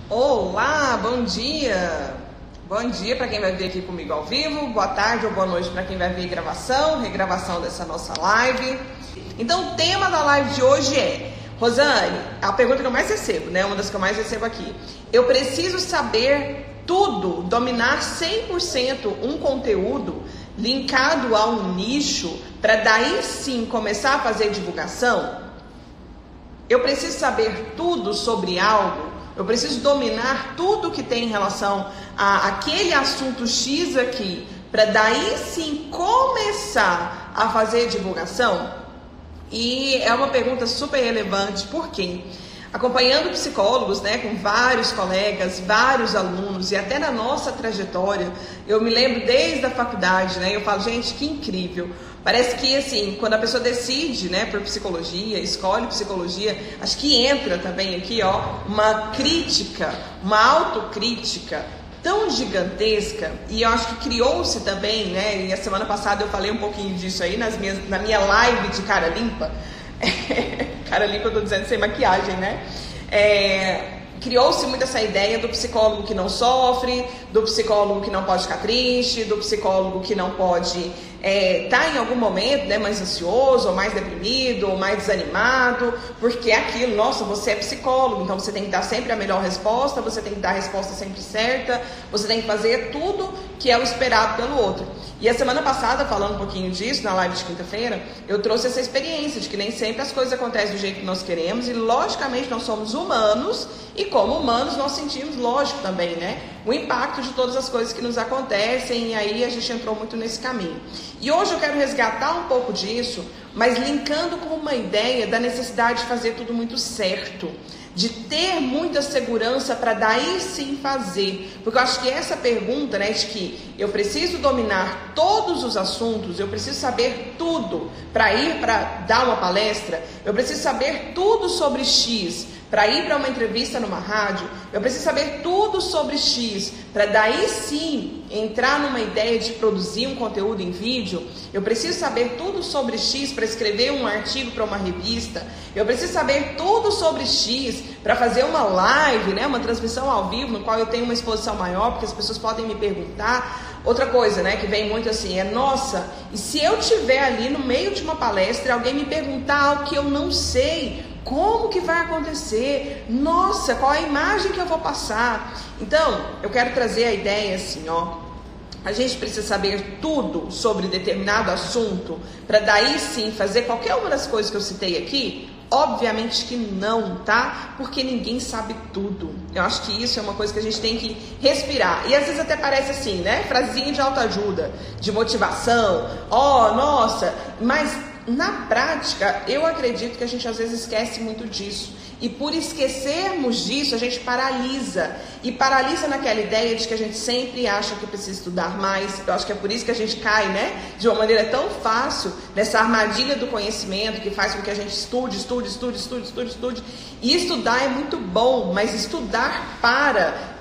Olá, bom dia! Bom dia para quem vai ver aqui comigo ao vivo, boa tarde ou boa noite para quem vai ver gravação, regravação dessa nossa live. Então, o tema da live de hoje é: Rosane, a pergunta que eu mais recebo, né? Uma das que eu mais recebo aqui. Eu preciso saber tudo, dominar 100% um conteúdo linkado a um nicho para daí sim começar a fazer divulgação? Eu preciso saber tudo sobre algo? Eu preciso dominar tudo que tem em relação a aquele assunto X aqui, para daí sim começar a fazer divulgação? E é uma pergunta super relevante, porque acompanhando psicólogos, né, com vários colegas, vários alunos, e até na nossa trajetória, eu me lembro desde a faculdade, né, eu falo, gente, que incrível. Parece que, assim, quando a pessoa decide, né, por psicologia, escolhe psicologia, acho que entra também aqui, ó, uma crítica, uma autocrítica tão gigantesca, e eu acho que criou-se também, né, e a semana passada eu falei um pouquinho disso aí na minha live de cara limpa. Cara limpa, eu tô dizendo sem maquiagem, né? Criou-se muito essa ideia do psicólogo que não sofre, do psicólogo que não pode ficar triste, do psicólogo que não pode tá em algum momento, né, mais ansioso, ou mais deprimido, ou mais desanimado, porque é aquilo, nossa, você é psicólogo, então você tem que dar sempre a melhor resposta, você tem que dar a resposta sempre certa, você tem que fazer tudo que é o esperado pelo outro. E a semana passada, falando um pouquinho disso, na live de quinta-feira, eu trouxe essa experiência de que nem sempre as coisas acontecem do jeito que nós queremos, e logicamente nós somos humanos, e como humanos nós sentimos, lógico também, né, o impacto de todas as coisas que nos acontecem, e aí a gente entrou muito nesse caminho. E hoje eu quero resgatar um pouco disso, mas linkando com uma ideia da necessidade de fazer tudo muito certo, de ter muita segurança para daí sim fazer. Porque eu acho que essa pergunta, né, de que eu preciso dominar todos os assuntos, eu preciso saber tudo para ir para dar uma palestra, eu preciso saber tudo sobre X, para ir para uma entrevista numa rádio, eu preciso saber tudo sobre X, para daí sim entrar numa ideia de produzir um conteúdo em vídeo, eu preciso saber tudo sobre X para escrever um artigo para uma revista, eu preciso saber tudo sobre X para fazer uma live, né, uma transmissão ao vivo, no qual eu tenho uma exposição maior, porque as pessoas podem me perguntar. Outra coisa, né, que vem muito assim, nossa, e se eu estiver ali no meio de uma palestra e alguém me perguntar algo que eu não sei, como que vai acontecer? Nossa, qual é a imagem que eu vou passar? Então, eu quero trazer a ideia assim, ó. A gente precisa saber tudo sobre determinado assunto para daí sim fazer qualquer uma das coisas que eu citei aqui? Obviamente que não, tá? Porque ninguém sabe tudo. Eu acho que isso é uma coisa que a gente tem que respirar. E às vezes até parece assim, né? Frasezinha de autoajuda, de motivação. Ó, nossa, mas na prática, eu acredito que a gente às vezes esquece muito disso. E por esquecermos disso, a gente paralisa. E paralisa naquela ideia de que a gente sempre acha que precisa estudar mais. Eu acho que é por isso que a gente cai, né? De uma maneira tão fácil, nessa armadilha do conhecimento, que faz com que a gente estude. E estudar é muito bom, mas estudar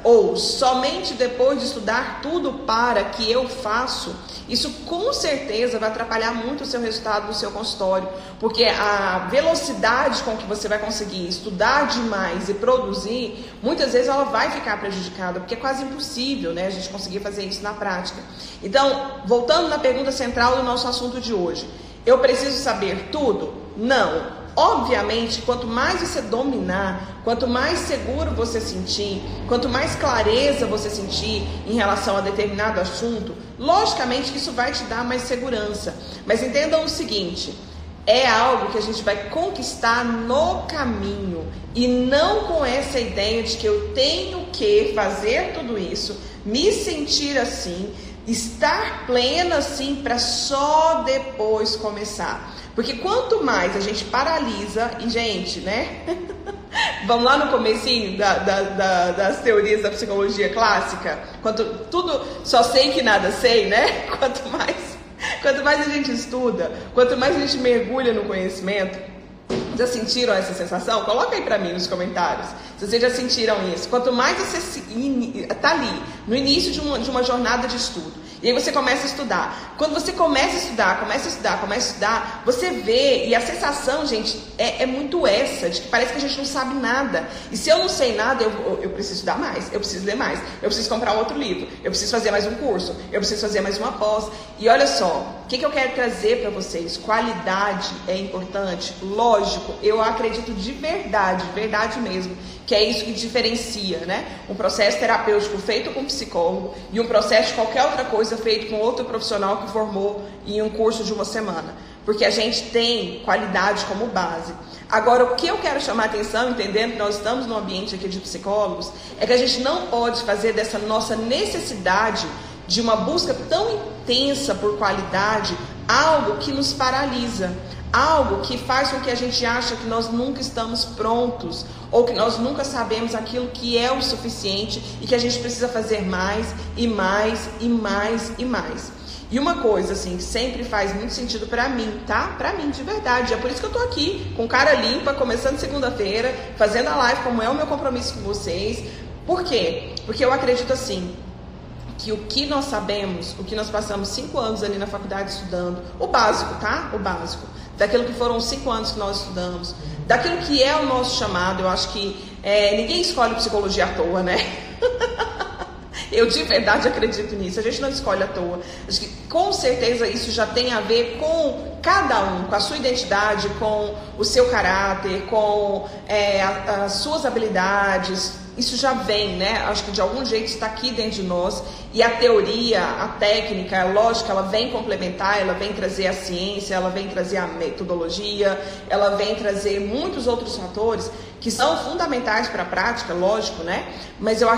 ou somente depois de estudar tudo para que eu faço, isso com certeza vai atrapalhar muito o seu resultado no seu consultório, porque a velocidade com que você vai conseguir estudar demais e produzir, muitas vezes ela vai ficar prejudicada, porque é quase impossível, né, a gente conseguir fazer isso na prática. Então, voltando na pergunta central do nosso assunto de hoje, eu preciso saber tudo? Não. Obviamente, quanto mais você dominar, quanto mais seguro você sentir, quanto mais clareza você sentir em relação a determinado assunto, logicamente que isso vai te dar mais segurança. Mas entendam o seguinte, é algo que a gente vai conquistar no caminho e não com essa ideia de que eu tenho que fazer tudo isso, me sentir assim, estar plena assim para só depois começar. Porque quanto mais a gente paralisa, e gente, né? Vamos lá no comecinho das teorias da psicologia clássica, quanto tudo só sei que nada sei, né? Quanto mais a gente estuda, quanto mais a gente mergulha no conhecimento. Já sentiram essa sensação? Coloca aí pra mim nos comentários se vocês já sentiram isso. Quanto mais você está ali no início de uma jornada de estudo E aí você começa a estudar. Quando você começa a estudar, você vê, e a sensação, gente, é muito essa, de que parece que a gente não sabe nada. E se eu não sei nada, eu preciso estudar mais, eu preciso ler mais, eu preciso comprar outro livro, eu preciso fazer mais um curso, eu preciso fazer mais uma pós. E olha só, o que eu quero trazer para vocês? Qualidade é importante? Lógico, eu acredito de verdade mesmo, que é isso que diferencia, né? Um processo terapêutico feito com psicólogo e um processo de qualquer outra coisa feito com outro profissional que formou em um curso de uma semana. Porque a gente tem qualidade como base. Agora, o que eu quero chamar a atenção, entendendo que nós estamos num ambiente aqui de psicólogos, é que a gente não pode fazer dessa nossa necessidade de uma busca tão intensa por qualidade algo que nos paralisa, algo que faz com que a gente ache que nós nunca estamos prontos ou que nós nunca sabemos aquilo que é o suficiente e que a gente precisa fazer mais e mais e mais e mais. E uma coisa assim que sempre faz muito sentido pra mim, tá? Pra mim, de verdade. É por isso que eu tô aqui, com cara limpa, começando segunda-feira, fazendo a live como é o meu compromisso com vocês. Por quê? Porque eu acredito assim, que o que nós sabemos, o que nós passamos 5 anos ali na faculdade estudando, o básico, tá? O básico, daquilo que foram 5 anos que nós estudamos, daquilo que é o nosso chamado. Eu acho que ninguém escolhe psicologia à toa, né? Eu de verdade acredito nisso, a gente não escolhe à toa. Acho que com certeza isso já tem a ver com cada um, com a sua identidade, com o seu caráter, com as suas habilidades. Isso já vem, né? Acho que de algum jeito está aqui dentro de nós. E a teoria, a técnica, lógico, ela vem complementar, ela vem trazer a ciência, ela vem trazer a metodologia, ela vem trazer muitos outros fatores que são fundamentais para a prática, lógico, né? Mas eu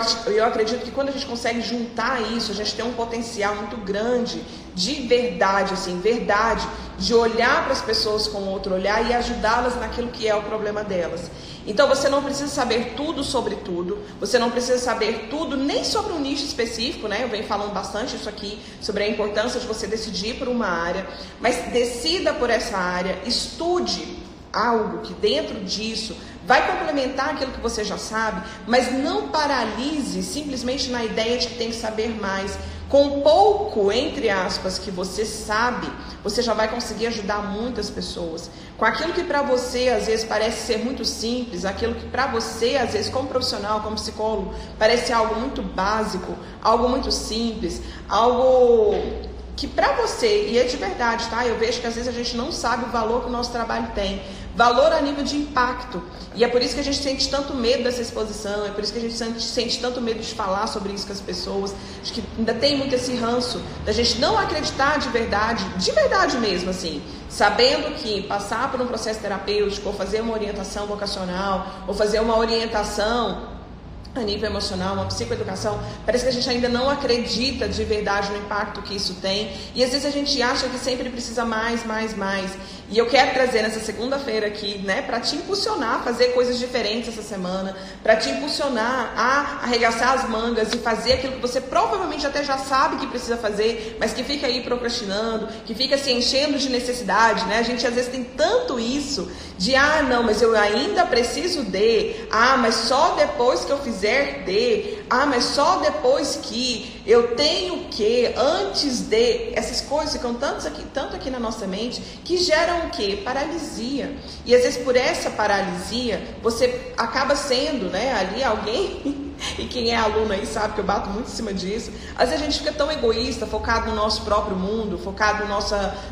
acredito que quando a gente consegue juntar isso, a gente tem um potencial muito grande de verdade, assim, verdade, de olhar para as pessoas com outro olhar e ajudá-las naquilo que é o problema delas. Então você não precisa saber tudo sobre tudo, você não precisa saber tudo nem sobre um nicho específico, né? Eu venho falando bastante isso aqui, sobre a importância de você decidir por uma área, mas decida por essa área, estude algo que dentro disso vai complementar aquilo que você já sabe, mas não paralise simplesmente na ideia de que tem que saber mais. Com pouco, entre aspas, que você sabe, você já vai conseguir ajudar muitas pessoas. Com aquilo que para você, às vezes, parece ser muito simples, aquilo que para você, às vezes, como profissional, como psicólogo, parece algo muito básico, algo muito simples, algo que para você, e é de verdade, tá? Eu vejo que às vezes a gente não sabe o valor que o nosso trabalho tem. Valor a nível de impacto. E é por isso que a gente sente tanto medo dessa exposição, é por isso que a gente sente tanto medo de falar sobre isso com as pessoas. Acho que ainda tem muito esse ranço da gente não acreditar de verdade mesmo, assim. Sabendo que passar por um processo terapêutico, ou fazer uma orientação vocacional, ou fazer uma orientação a nível emocional, uma psicoeducação, parece que a gente ainda não acredita de verdade no impacto que isso tem, e às vezes a gente acha que sempre precisa mais, e eu quero trazer nessa segunda-feira aqui, né, para te impulsionar a fazer coisas diferentes essa semana, para te impulsionar a arregaçar as mangas e fazer aquilo que você provavelmente até já sabe que precisa fazer, mas que fica aí procrastinando, que fica se enchendo de necessidade, né? A gente às vezes tem tanto isso de, não, mas eu ainda preciso mas só depois que eu fizer mas só depois que eu tenho que, antes de, essas coisas ficam tanto aqui na nossa mente, que geram o quê? Paralisia. E às vezes por essa paralisia, você acaba sendo, né, ali alguém, e quem é aluno aí sabe que eu bato muito em cima disso, às vezes a gente fica tão egoísta, focado no nosso próprio mundo, focado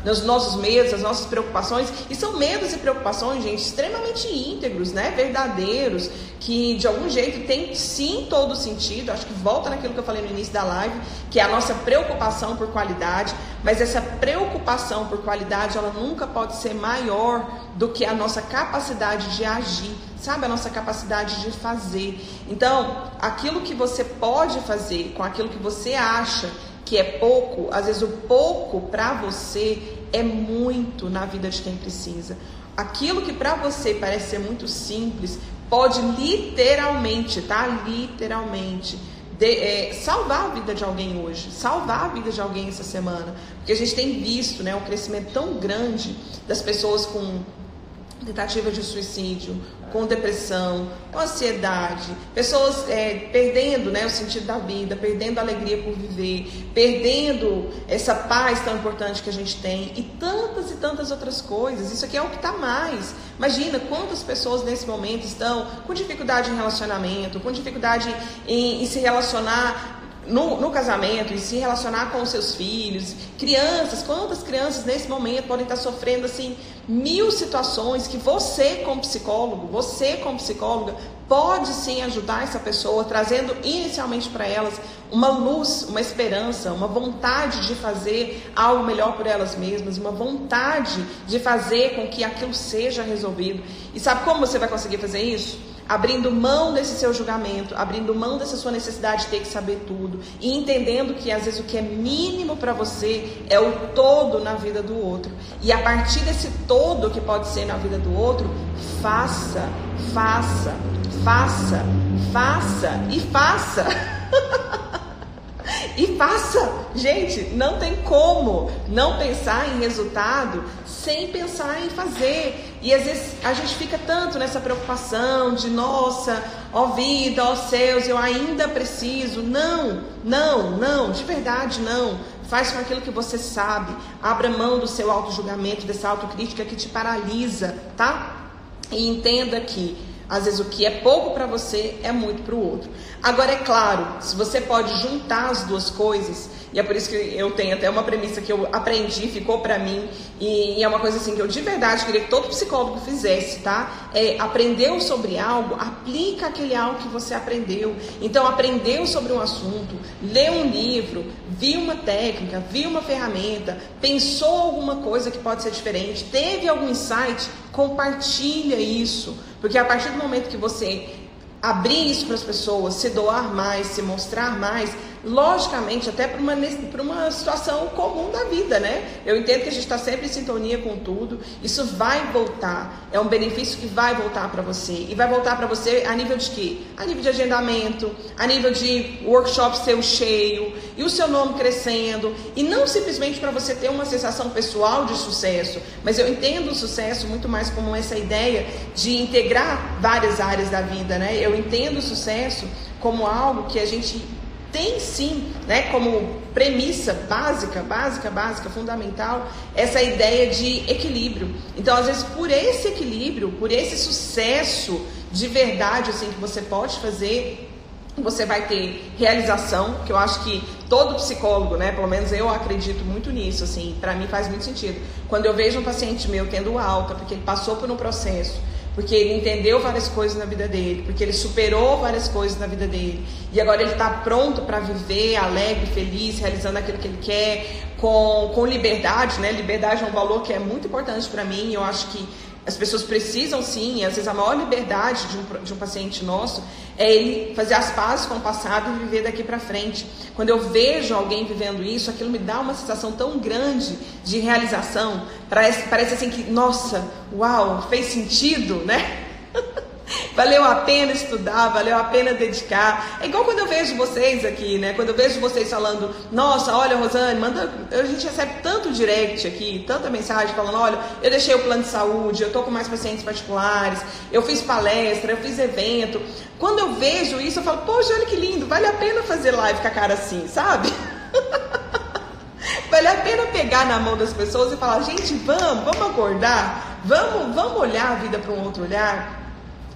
nos nossos medos, nas nossas preocupações, e são medos e preocupações, gente, extremamente íntegros, né, verdadeiros, que de algum jeito tem sim todo sentido. Acho que volta naquilo que eu falei no início da live, que é a nossa preocupação por qualidade, mas essa preocupação por qualidade, ela nunca pode ser maior do que a nossa capacidade de agir, sabe? A nossa capacidade de fazer. Então, aquilo que você pode fazer com aquilo que você acha que é pouco, às vezes o pouco para você é muito na vida de quem precisa. Aquilo que para você parece ser muito simples, pode literalmente, tá? Literalmente salvar a vida de alguém hoje, salvar a vida de alguém essa semana, porque a gente tem visto, né, um crescimento tão grande das pessoas com tentativa de suicídio, com depressão, com ansiedade, pessoas perdendo, né, o sentido da vida, perdendo a alegria por viver, perdendo essa paz tão importante que a gente tem e tantas outras coisas. Isso aqui é o que está mais. Imagina quantas pessoas nesse momento estão com dificuldade em relacionamento, com dificuldade em se relacionar no casamento, e se relacionar com os seus filhos, crianças, quantas crianças nesse momento podem estar sofrendo assim 1000 situações que você como psicóloga pode sim ajudar essa pessoa, trazendo inicialmente para elas uma luz, uma esperança, uma vontade de fazer algo melhor por elas mesmas, uma vontade de fazer com que aquilo seja resolvido. E sabe como você vai conseguir fazer isso? Abrindo mão desse seu julgamento, abrindo mão dessa sua necessidade de ter que saber tudo e entendendo que às vezes o que é mínimo para você é o todo na vida do outro. E a partir desse todo que pode ser na vida do outro, faça e faça. E faça. Gente, não tem como não pensar em resultado sem pensar em fazer. E às vezes a gente fica tanto nessa preocupação de nossa, ó vida, ó céus, eu ainda preciso. Não, de verdade não. Faz com aquilo que você sabe. Abra mão do seu auto-julgamento, dessa autocrítica que te paralisa, tá? E entenda que às vezes o que é pouco para você é muito para o outro. Agora é claro, se você pode juntar as duas coisas, e é por isso que eu tenho até uma premissa que eu aprendi, ficou para mim, e é uma coisa assim que eu de verdade queria que todo psicólogo fizesse, tá? Aprendeu sobre algo, aplica aquele algo que você aprendeu. Então aprendeu sobre um assunto, leu um livro, viu uma técnica, viu uma ferramenta, pensou alguma coisa que pode ser diferente, teve algum insight, compartilha isso. Porque a partir do momento que você abrir isso para as pessoas, se doar mais, se mostrar mais, logicamente, até para uma situação comum da vida, né? Eu entendo que a gente está sempre em sintonia com tudo, isso vai voltar, é um benefício que vai voltar para você, e vai voltar para você a nível de quê? A nível de agendamento, a nível de workshop seu cheio, e o seu nome crescendo, e não simplesmente para você ter uma sensação pessoal de sucesso, mas eu entendo o sucesso muito mais como essa ideia de integrar várias áreas da vida, né? Eu entendo o sucesso como algo que a gente tem sim, né, como premissa básica, fundamental, essa ideia de equilíbrio. Então, às vezes, por esse equilíbrio, por esse sucesso de verdade assim, que você pode fazer, você vai ter realização, que eu acho que todo psicólogo, né, pelo menos eu acredito muito nisso, assim, para mim faz muito sentido. Quando eu vejo um paciente meu tendo alta, porque ele passou por um processo, porque ele entendeu várias coisas na vida dele, porque ele superou várias coisas na vida dele, e agora ele está pronto para viver alegre, feliz, realizando aquilo que ele quer, com liberdade, né? Liberdade é um valor que é muito importante para mim. Eu acho que as pessoas precisam sim, às vezes a maior liberdade de um paciente nosso é ele fazer as pazes com o passado e viver daqui para frente. Quando eu vejo alguém vivendo isso, aquilo me dá uma sensação tão grande de realização. Parece assim que, nossa, uau, fez sentido, né? Valeu a pena estudar, valeu a pena dedicar. É igual quando eu vejo vocês aqui, né? Quando eu vejo vocês falando, nossa, olha, Rosane, a gente recebe tanto direct aqui, tanta mensagem falando, olha, eu deixei o plano de saúde, eu tô com mais pacientes particulares, eu fiz palestra, eu fiz evento. Quando eu vejo isso, eu falo, poxa, olha que lindo, vale a pena fazer live com a cara assim, sabe? Vale a pena pegar na mão das pessoas e falar, gente, vamos acordar, vamos olhar a vida para um outro olhar.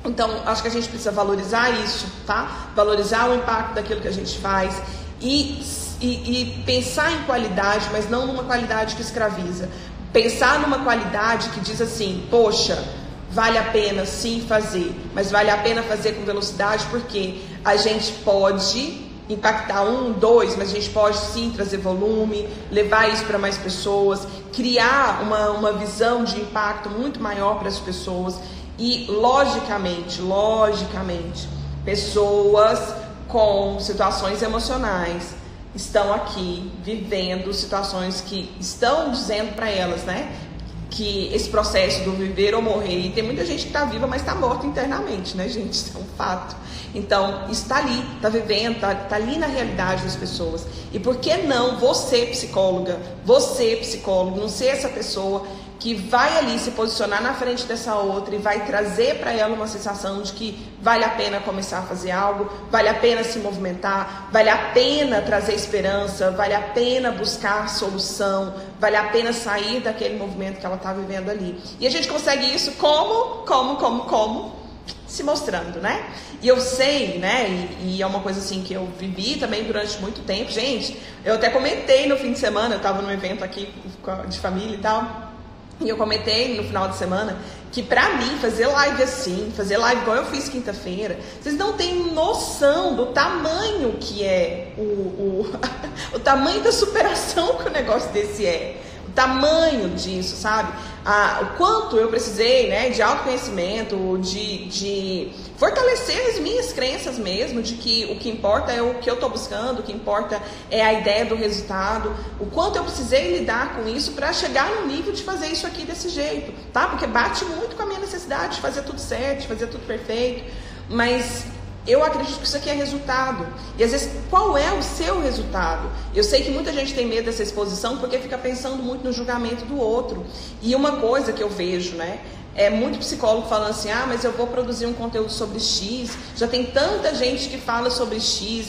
Então, acho que a gente precisa valorizar isso, tá? Valorizar o impacto daquilo que a gente faz e pensar em qualidade, mas não numa qualidade que escraviza. Pensar numa qualidade que diz assim, poxa, vale a pena sim fazer, mas vale a pena fazer com velocidade, porque a gente pode impactar 1, 2, mas a gente pode sim trazer volume, levar isso para mais pessoas, criar uma visão de impacto muito maior para as pessoas. E logicamente, pessoas com situações emocionais estão aqui vivendo situações que estão dizendo para elas, né, que esse processo do viver ou morrer, e tem muita gente que está viva, mas está morta internamente, né, gente, isso é um fato. Então, está ali, está vivendo, está ali na realidade das pessoas. E por que não você, psicólogo, não ser essa pessoa que vai ali se posicionar na frente dessa outra e vai trazer para ela uma sensação de que vale a pena começar a fazer algo, vale a pena se movimentar, vale a pena trazer esperança, vale a pena buscar solução, vale a pena sair daquele movimento que ela está vivendo ali. E a gente consegue isso como? Se mostrando, né? E eu sei, né? E é uma coisa assim que eu vivi também durante muito tempo. Gente, eu até comentei no fim de semana, eu estava num evento aqui de família e tal, e eu comentei no final de semana que pra mim fazer live assim, fazer live igual eu fiz quinta-feira, vocês não têm noção do tamanho que é o tamanho da superação que o negócio desse é. O tamanho disso, sabe? O quanto eu precisei, né, de autoconhecimento, de fortalecer as minhas crenças mesmo, de que o que importa é o que eu estou buscando, o que importa é a ideia do resultado, o quanto eu precisei lidar com isso para chegar no nível de fazer isso aqui desse jeito, tá? Porque bate muito com a minha necessidade de fazer tudo certo, de fazer tudo perfeito, mas eu acredito que isso aqui é resultado. E às vezes, qual é o seu resultado? Eu sei que muita gente tem medo dessa exposição porque fica pensando muito no julgamento do outro. E uma coisa que eu vejo, né? É muito psicólogo falando assim, mas eu vou produzir um conteúdo sobre X, já tem tanta gente que fala sobre X,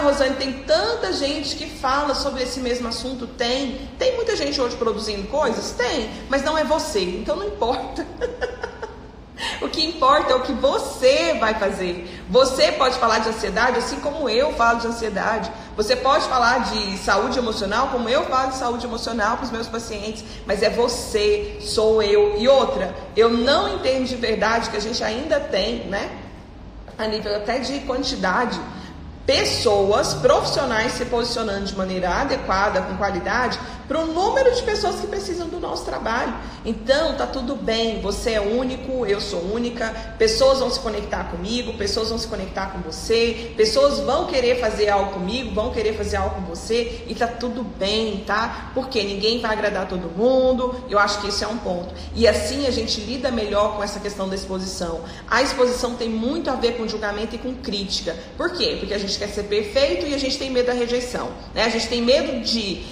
Rosane, tem tanta gente que fala sobre esse mesmo assunto. Tem muita gente hoje produzindo coisas? Tem, mas não é você, então não importa. O que importa é o que você vai fazer. Você pode falar de ansiedade assim como eu falo de ansiedade. Você pode falar de saúde emocional como eu falo de saúde emocional para os meus pacientes. Mas é você, sou eu. E outra, eu não entendo de verdade que a gente ainda tem, né, a nível até de quantidade, pessoas profissionais se posicionando de maneira adequada, com qualidade, para o número de pessoas que precisam do nosso trabalho. Então, tá tudo bem, você é único, eu sou única, pessoas vão se conectar comigo, pessoas vão se conectar com você, pessoas vão querer fazer algo comigo, vão querer fazer algo com você, e tá tudo bem, tá? Porque ninguém vai agradar todo mundo, eu acho que isso é um ponto. E assim a gente lida melhor com essa questão da exposição. A exposição tem muito a ver com julgamento e com crítica. Por quê? Porque a gente quer ser perfeito e a gente tem medo da rejeição, né? A gente tem medo de,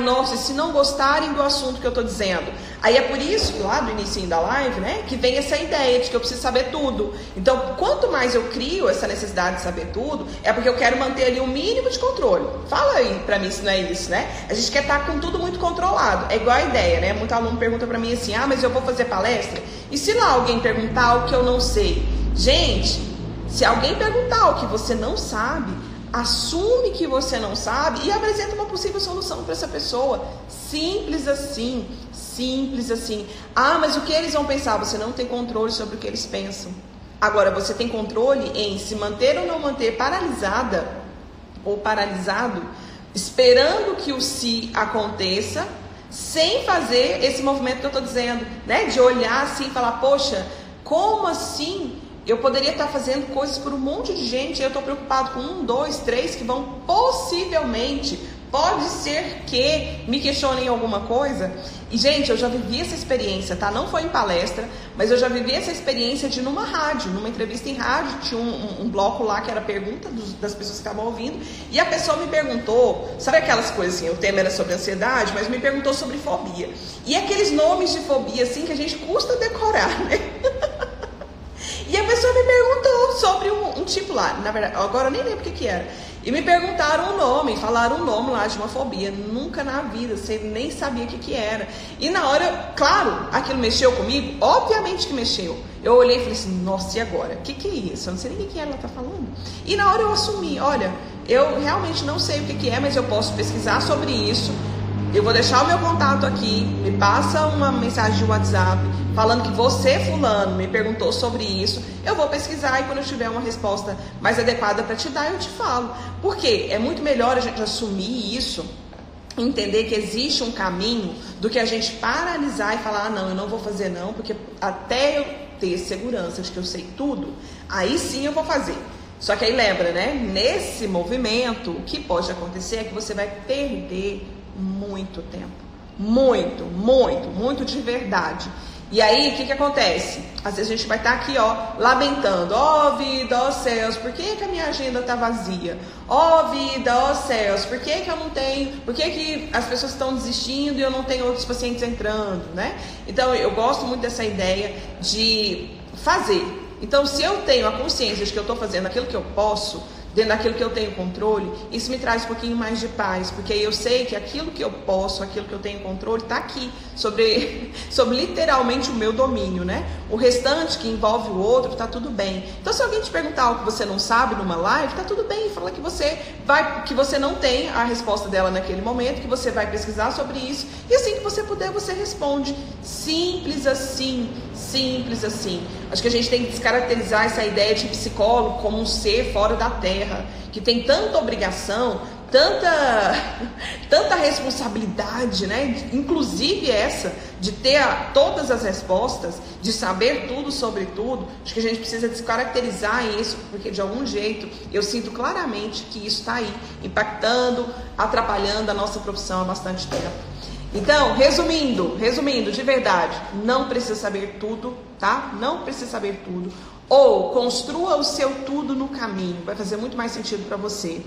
nossa, e se não gostarem do assunto que eu tô dizendo? Aí é por isso, lá do início da live, né, que vem essa ideia de que eu preciso saber tudo. Então, quanto mais eu crio essa necessidade de saber tudo, é porque eu quero manter ali um mínimo de controle. Fala aí pra mim se não é isso, né? A gente quer estar com tudo muito controlado. É igual a ideia, né? Muito aluno pergunta pra mim assim, mas eu vou fazer palestra? E se lá alguém perguntar o que eu não sei? Gente, se alguém perguntar o que você não sabe, assume que você não sabe e apresenta uma possível solução para essa pessoa. Simples assim, simples assim. Mas o que eles vão pensar? Você não tem controle sobre o que eles pensam. Agora, você tem controle em se manter ou não manter paralisada ou paralisado, esperando que o se aconteça, sem fazer esse movimento que eu estou dizendo, né? De olhar assim e falar, poxa, como assim? Eu poderia estar fazendo coisas por um monte de gente e eu estou preocupado com 1, 2, 3 que vão possivelmente, pode ser que me questionem alguma coisa. E, gente, eu já vivi essa experiência, tá? Não foi em palestra, mas eu já vivi essa experiência de numa rádio, numa entrevista em rádio, tinha um bloco lá que era pergunta das pessoas que estavam ouvindo, e a pessoa me perguntou, sabe aquelas coisas assim, o tema era sobre ansiedade, mas me perguntou sobre fobia. E aqueles nomes de fobia, assim, que a gente custa decorar, né? E a pessoa me perguntou sobre um tipo lá, na verdade, agora eu nem lembro o que era. E me perguntaram o nome, falaram o nome lá de uma fobia. Nunca na vida, você nem sabia o que era. E na hora, claro, aquilo mexeu comigo? Obviamente que mexeu. Eu olhei e falei assim, nossa, e agora? O que é isso? Eu não sei nem o que ela tá falando. E na hora eu assumi, olha, eu realmente não sei o que é, mas eu posso pesquisar sobre isso. Eu vou deixar o meu contato aqui, me passa uma mensagem de WhatsApp falando que você, fulano, me perguntou sobre isso. Eu vou pesquisar e quando eu tiver uma resposta mais adequada para te dar, eu te falo. Por quê? É muito melhor a gente assumir isso, entender que existe um caminho, do que a gente paralisar e falar, não, eu não vou fazer não, porque até eu ter segurança de que eu sei tudo, aí sim eu vou fazer. Só que aí lembra, né? Nesse movimento, o que pode acontecer é que você vai perder muito tempo. Muito de verdade. E aí, o que acontece? Às vezes a gente vai estar aqui, ó, lamentando. Ó vida, ó céus, por que a minha agenda tá vazia? Ó vida, ó céus, por que eu não tenho? Por que as pessoas estão desistindo e eu não tenho outros pacientes entrando, né? Então, eu gosto muito dessa ideia de fazer. Então, se eu tenho a consciência de que eu estou fazendo aquilo que eu posso, dentro daquilo que eu tenho controle, isso me traz um pouquinho mais de paz, porque aí eu sei que aquilo que eu posso, aquilo que eu tenho controle, está aqui, sobre literalmente o meu domínio, né? O restante que envolve o outro, tá tudo bem. Então, se alguém te perguntar algo que você não sabe numa live, tá tudo bem, fala que você não tem a resposta dela naquele momento, que você vai pesquisar sobre isso, e assim que você puder, você responde. Simples assim, simples assim. Acho que a gente tem que descaracterizar essa ideia de psicólogo como um ser fora da terra, que tem tanta obrigação, tanta responsabilidade, né? Inclusive essa de ter todas as respostas, de saber tudo sobre tudo. Acho que a gente precisa descaracterizar isso, porque de algum jeito eu sinto claramente que isso está aí, impactando, atrapalhando a nossa profissão há bastante tempo. Então, resumindo, de verdade, não precisa saber tudo, tá? Não precisa saber tudo. Ou construa o seu tudo no caminho, vai fazer muito mais sentido para você.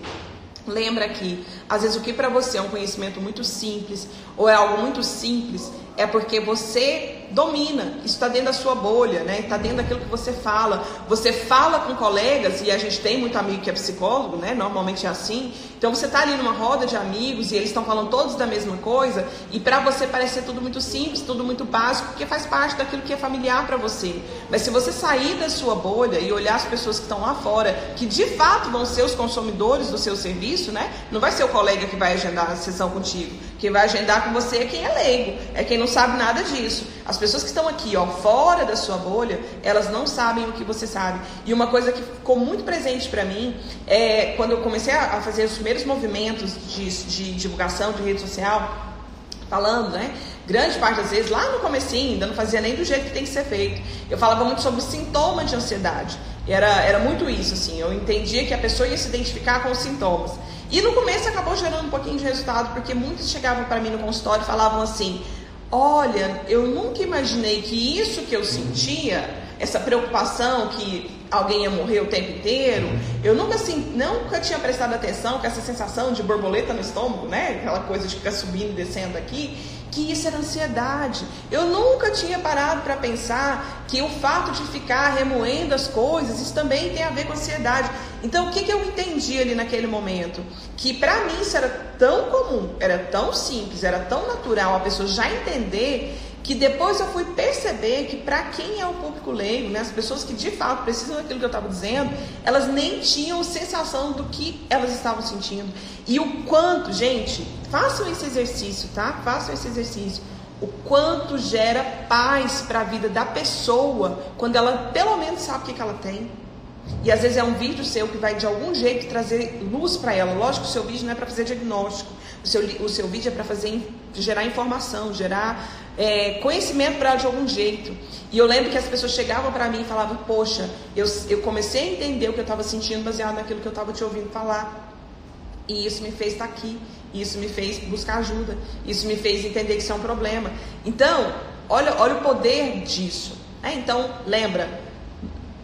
Lembra que, às vezes, o que para você é um conhecimento muito simples, ou é algo muito simples, é porque você domina, isso está dentro da sua bolha, né? Está dentro daquilo que você fala com colegas, e a gente tem muito amigo que é psicólogo, né? Normalmente é assim. Então você está ali numa roda de amigos e eles estão falando todos da mesma coisa, e para você parece tudo muito simples, tudo muito básico, porque faz parte daquilo que é familiar para você. Mas se você sair da sua bolha e olhar as pessoas que estão lá fora, que de fato vão ser os consumidores do seu serviço, né? Não vai ser o colega que vai agendar a sessão contigo. Quem vai agendar com você é quem é leigo, é quem não sabe nada disso. As pessoas que estão aqui, ó, fora da sua bolha, elas não sabem o que você sabe. E uma coisa que ficou muito presente para mim é quando eu comecei a fazer os primeiros movimentos de divulgação de rede social, falando, né? Grande parte das vezes, lá no comecinho, ainda não fazia nem do jeito que tem que ser feito. Eu falava muito sobre sintomas de ansiedade. E era muito isso, assim. Eu entendia que a pessoa ia se identificar com os sintomas. E no começo acabou gerando um pouquinho de resultado, porque muitos chegavam para mim no consultório e falavam assim: olha, eu nunca imaginei que isso que eu sentia, essa preocupação que alguém ia morrer o tempo inteiro, eu nunca tinha prestado atenção com essa sensação de borboleta no estômago, né? Aquela coisa de ficar subindo e descendo aqui, que isso era ansiedade. Eu nunca tinha parado para pensar que o fato de ficar remoendo as coisas, isso também tem a ver com ansiedade. Então, o que eu entendi ali naquele momento? Que para mim isso era tão comum, era tão simples, era tão natural a pessoa já entender, que depois eu fui perceber que para quem é o público leigo, né, as pessoas que de fato precisam daquilo que eu estava dizendo, elas nem tinham sensação do que elas estavam sentindo. E o quanto, gente, façam esse exercício, tá? Façam esse exercício. O quanto gera paz para a vida da pessoa quando ela pelo menos sabe o que ela tem. E às vezes é um vídeo seu que vai de algum jeito trazer luz para ela. Lógico que o seu vídeo não é para fazer diagnóstico. O seu vídeo é para gerar informação, gerar conhecimento para ela de algum jeito. E eu lembro que as pessoas chegavam para mim e falavam: poxa, eu comecei a entender o que eu estava sentindo baseado naquilo que eu estava te ouvindo falar. E isso me fez estar aqui. Isso me fez buscar ajuda. Isso me fez entender que isso é um problema. Então, olha o poder disso. Então, lembra.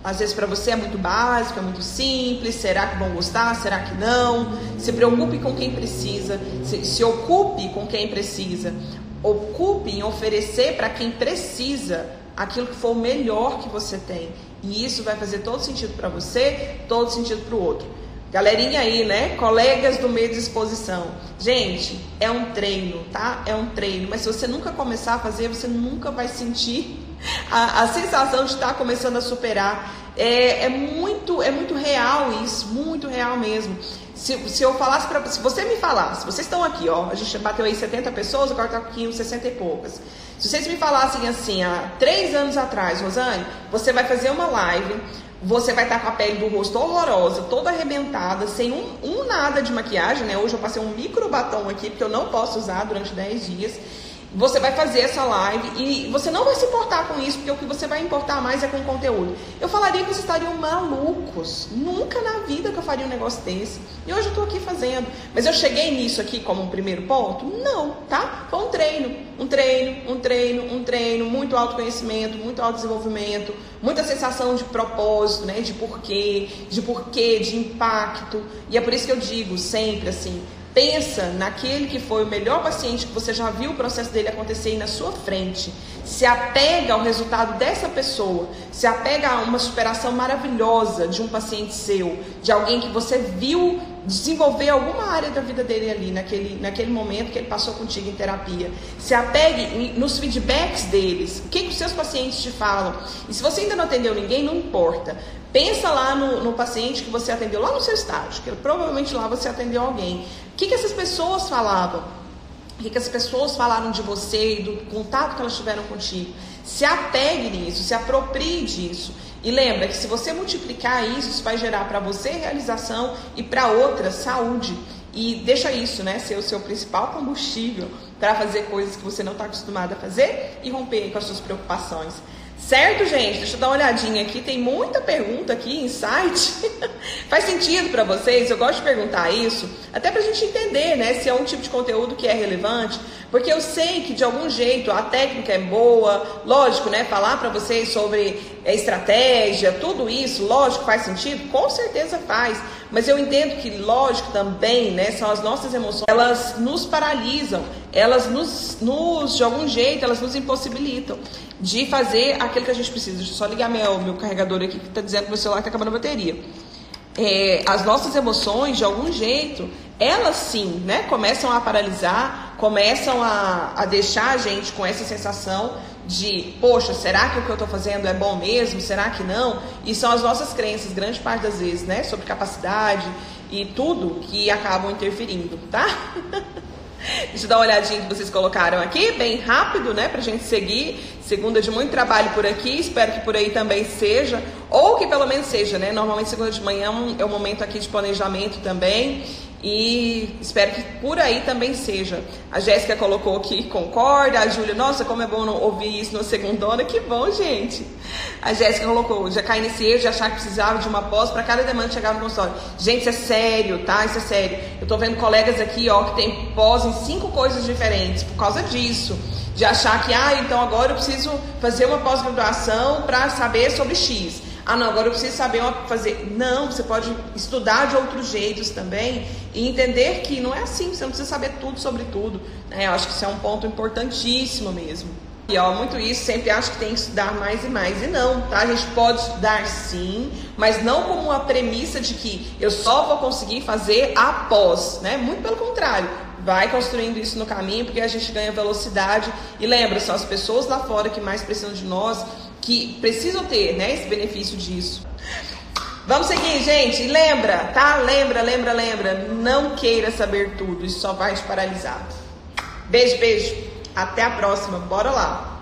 Às vezes para você é muito básico, é muito simples. Será que vão gostar? Será que não? Se preocupe com quem precisa. Se ocupe com quem precisa. Ocupe em oferecer para quem precisa aquilo que for o melhor que você tem. E isso vai fazer todo sentido para você, todo sentido para o outro. Galerinha aí, né? Colegas do meio de exposição. Gente, é um treino, tá? É um treino. Mas se você nunca começar a fazer, você nunca vai sentir a sensação de estar começando a superar. É muito real isso, muito real mesmo. Se eu falasse se você me falasse, vocês estão aqui, ó, a gente bateu aí 70 pessoas, agora está aqui uns 60 e poucas. Se vocês me falassem assim, há 3 anos atrás: Rosane, você vai fazer uma live, você vai estar com a pele do rosto horrorosa, toda arrebentada, sem um nada de maquiagem, né? Hoje eu passei um micro batom aqui, porque eu não posso usar durante 10 dias. Você vai fazer essa live e você não vai se importar com isso, porque o que você vai importar mais é com o conteúdo. Eu falaria que vocês estariam malucos. Nunca na vida que eu faria um negócio desse. E hoje eu tô aqui fazendo. Mas eu cheguei nisso aqui como um primeiro ponto? Não, tá? Foi um treino, muito autoconhecimento, muito autodesenvolvimento, muita sensação de propósito, né? De porquê, de impacto. E é por isso que eu digo sempre assim, pensa naquele que foi o melhor paciente que você já viu o processo dele acontecer aí na sua frente. Se apega ao resultado dessa pessoa. Se apega a uma superação maravilhosa de um paciente seu, de alguém que você viu desenvolver alguma área da vida dele ali, naquele momento que ele passou contigo em terapia. Se apegue nos feedbacks deles. O que os seus pacientes te falam? E se você ainda não atendeu ninguém, não importa. Pensa lá no paciente que você atendeu lá no seu estágio, que provavelmente lá você atendeu alguém. O que essas pessoas falavam? O que as pessoas falaram de você e do contato que elas tiveram contigo? Se apegue nisso, se aproprie disso. E lembra que se você multiplicar isso vai gerar para você realização e para outra saúde. E deixa isso, né, ser o seu principal combustível para fazer coisas que você não está acostumado a fazer e romper com as suas preocupações. Certo, gente? Deixa eu dar uma olhadinha aqui. Tem muita pergunta aqui, insight. Faz sentido para vocês? Eu gosto de perguntar isso, até pra gente entender, né, se é um tipo de conteúdo que é relevante. Porque eu sei que de algum jeito a técnica é boa, lógico, né, falar para vocês sobre estratégia, tudo isso, lógico, faz sentido? Com certeza faz. Mas eu entendo que, lógico, também, né, são as nossas emoções, elas nos paralisam, elas de algum jeito, elas nos impossibilitam de fazer aquilo que a gente precisa. Deixa eu só ligar meu carregador aqui, que está dizendo que meu celular está acabando a bateria. As nossas emoções, de algum jeito, elas sim, né, começam a paralisar, começam a deixar a gente com essa sensação de, poxa, será que o que eu estou fazendo é bom mesmo? Será que não? E são as nossas crenças, grande parte das vezes, né, sobre capacidade e tudo que acabam interferindo, tá? Deixa eu dar uma olhadinha que vocês colocaram aqui, bem rápido, né, pra gente seguir. Segunda de muito trabalho por aqui, espero que por aí também seja, ou que pelo menos seja, né, normalmente segunda de manhã é um momento aqui de planejamento também, e espero que por aí também seja. A Jéssica colocou aqui, concorda. A Júlia, nossa, como é bom não ouvir isso na segundona, que bom, gente. A Jéssica colocou, já caí nesse erro de achar que precisava de uma pós para cada demanda chegar no consultório. Gente, isso é sério, tá? Isso é sério. Eu tô vendo colegas aqui, ó, que tem pós em 5 coisas diferentes por causa disso. De achar que, então agora eu preciso fazer uma pós-graduação para saber sobre X. Não, agora eu preciso saber fazer. Não, você pode estudar de outros jeitos também e entender que não é assim, você não precisa saber tudo sobre tudo, né? Eu acho que isso é um ponto importantíssimo mesmo. E muito isso, sempre acho que tem que estudar mais e mais. E não, tá? A gente pode estudar sim, mas não como uma premissa de que eu só vou conseguir fazer após, né? Muito pelo contrário. Vai construindo isso no caminho, porque a gente ganha velocidade. E lembra, são as pessoas lá fora que mais precisam de nós, que precisam ter, né, esse benefício disso. Vamos seguir, gente. E lembra, tá? Lembra. Não queira saber tudo. Isso só vai te paralisar. Beijo. Até a próxima. Bora lá.